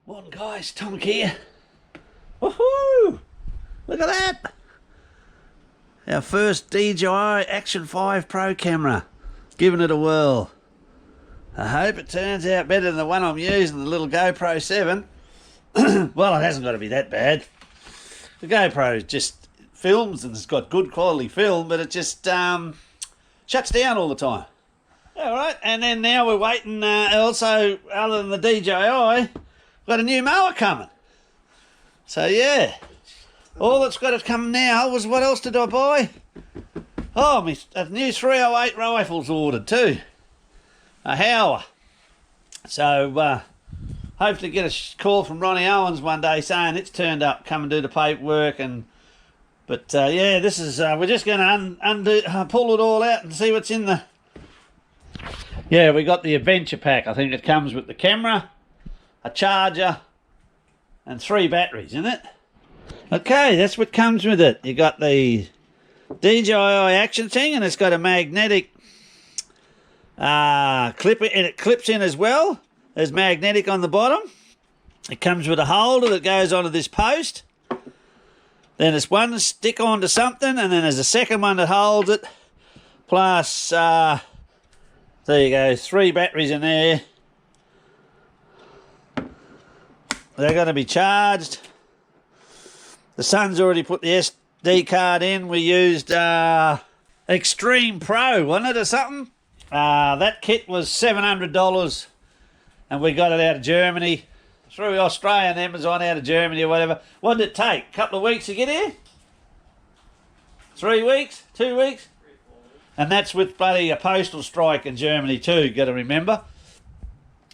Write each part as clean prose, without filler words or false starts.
Morning guys, Tom here. Woohoo! Look at that! Our first DJI Action 5 Pro camera. Giving it a whirl. I hope it turns out better than the one I'm using, the little GoPro 7. Well, it hasn't got to be that bad. The GoPro just films and it's got good quality film, but it just shuts down all the time. Alright, and then now we're waiting, also, other than the DJI, got a new mower coming. So yeah, all that's got to come now was, what else did I buy? Oh, a new 308 rifle's ordered too. A Hower. So hopefully get a call from Ronnie Owens one day saying it's turned up, come and do the paperwork. But yeah, this is we're just going to pull it all out and see what's in the. Yeah, we got the adventure pack. I think it comes with the camera, a charger, and 3 batteries in it. Okay, that's what comes with it. You got the DJI action thing, and it's got a magnetic clip, and it clips in as well. There's magnetic on the bottom. It comes with a holder that goes onto this post. Then it's one stick onto something, and then there's a second one that holds it. Plus, there you go, 3 batteries in there. They're going to be charged. The son's already put the SD card in. We used Extreme Pro, wasn't it, or something? That kit was $700, and we got it out of Germany through Australian Amazon, out of Germany or whatever. What did it take? A couple of weeks to get here? 3 weeks? 2 weeks? And that's with bloody a postal strike in Germany too, got to remember.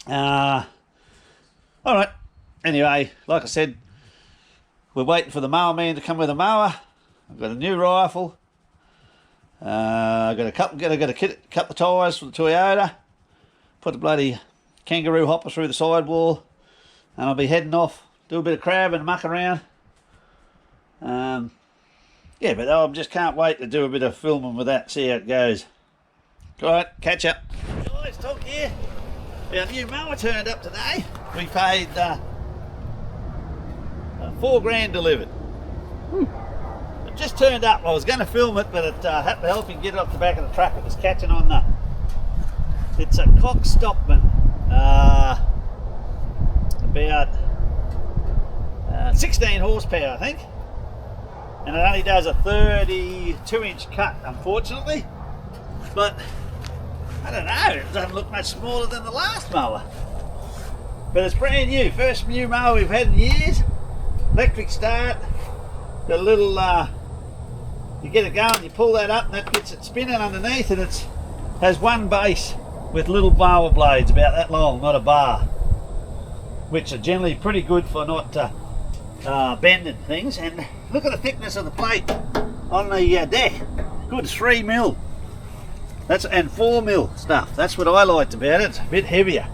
All right. Anyway, like I said, we're waiting for the mower man to come with a mower. I've got a new rifle. I've got a couple of tyres for the Toyota. Put the bloody kangaroo hopper through the sidewall, and I'll be heading off, do a bit of crab and muck around. Yeah, but I just can't wait to do a bit of filming with that, see how it goes. All right, catch up. Guys, talk here. Our new mower turned up today. We paid $4,000 delivered. It just turned up. I was going to film it, but it had to help him get it off the back of the truck. It was catching on the. It's a Cox Stockman, about 16 horsepower, I think, and it only does a 32-inch cut, unfortunately. But I don't know. It doesn't look much smaller than the last mower. But it's brand new. First new mower we've had in years. Electric start. Got a little, you get it going, you pull that up and that gets it spinning underneath, and it has one base with little mower blades about that long, not a bar, which are generally pretty good for not bending things. And look at the thickness of the plate on the deck. Good 3 mil. That's, and 4 mil stuff. That's what I liked about it. It's a bit heavier.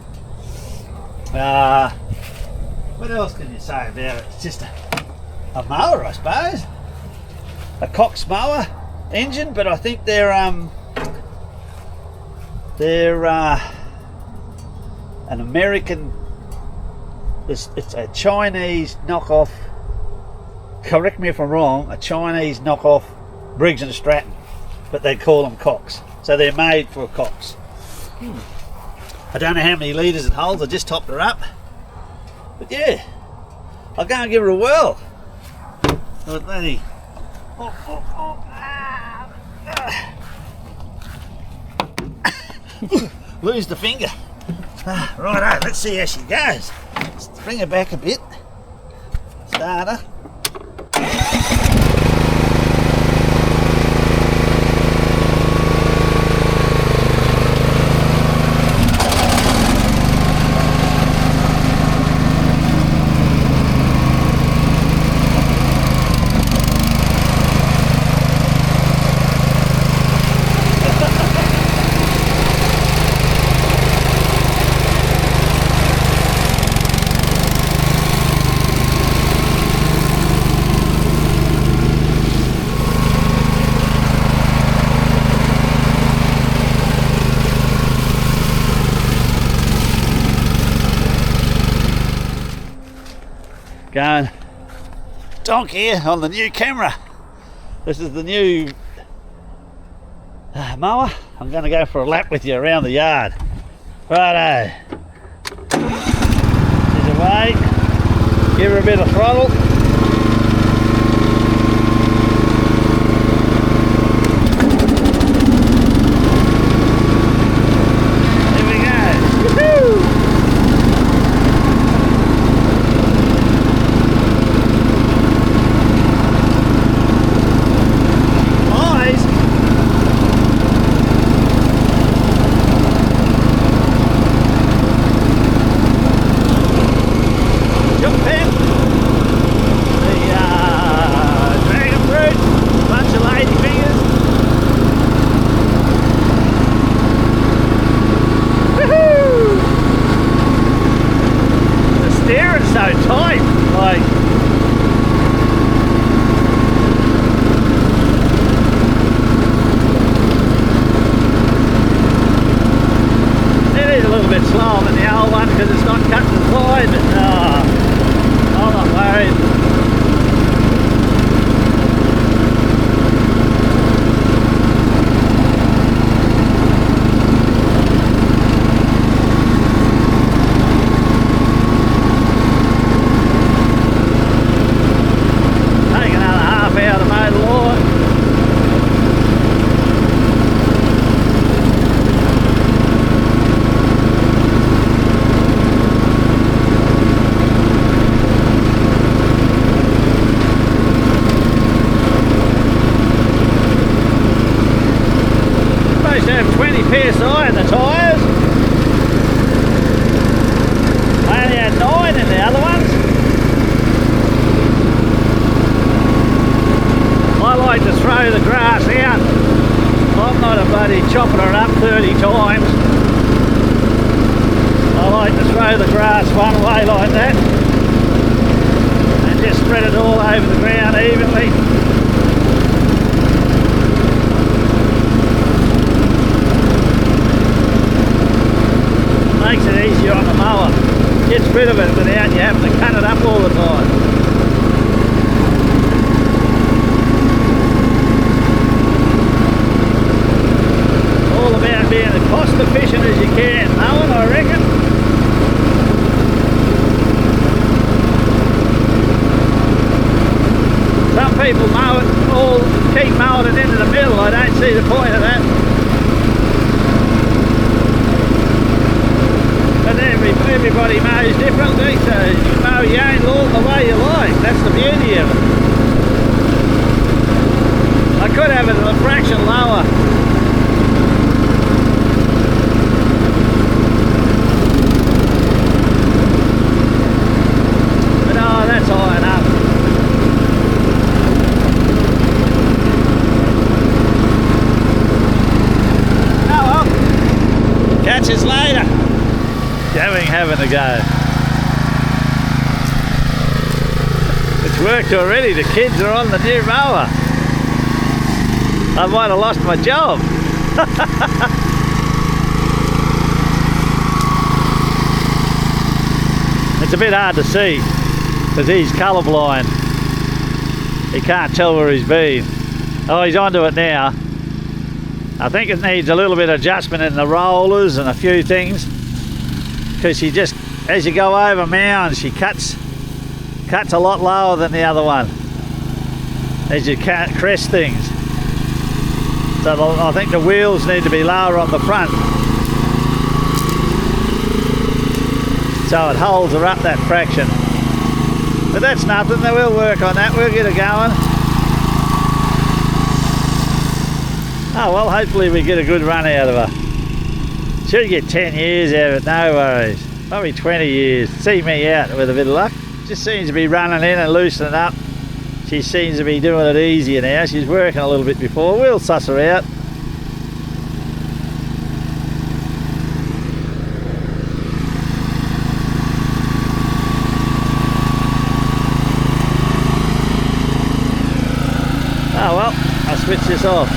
What else can you say about it? It's just a mower, I suppose. A Cox mower engine, but I think they're an American. It's a Chinese knockoff. Correct me if I'm wrong. A Chinese knockoff Briggs and Stratton, but they call them Cox. So they're made for a Cox. I don't know how many litres it holds. I just topped her up. But yeah, I'll go and give her a whirl. Lose the finger. Righto, let's see how she goes. Let's bring her back a bit. Start her. Going donk here on the new camera. This is the new mower. I'm going to go for a lap with you around the yard. Righto. She's away. Give her a bit of throttle. PSI in the tyres. I only had 9 in the other ones. I like to throw the grass out. I'm not a bloody chopping it up 30 times. I like to throw the grass one way like that and just spread it all over the ground evenly. Makes it easier on the mower. Gets rid of it without you having to cut it up all the time. All about being as cost efficient as you can, mowing, I reckon. Some people mow it all, keep mowing it into the middle. I don't see the point of that. But everybody mows differently, so you mow your own lawn the way you like. That's the beauty of it. I could have it a fraction lower. But no, that's high enough. Oh well. Catch us later. Having a go. It's worked already. The kids are on the new mower. I might have lost my job. It's a bit hard to see because he's colourblind. He can't tell where he's been. Oh, he's onto it now. I think it needs a little bit of adjustment in the rollers and a few things. Because she just, as you go over mounds, she cuts a lot lower than the other one as you crest things. So I think the wheels need to be lower on the front, so it holds her up that fraction. But that's nothing. We'll work on that. We'll get her going. Oh well, hopefully we get a good run out of her. Should get 10 years out of it, no worries. Probably 20 years. See me out with a bit of luck. Just seems to be running in and loosening up. She seems to be doing it easier now. She's working a little bit before. We'll suss her out. Oh well, I'll switch this off.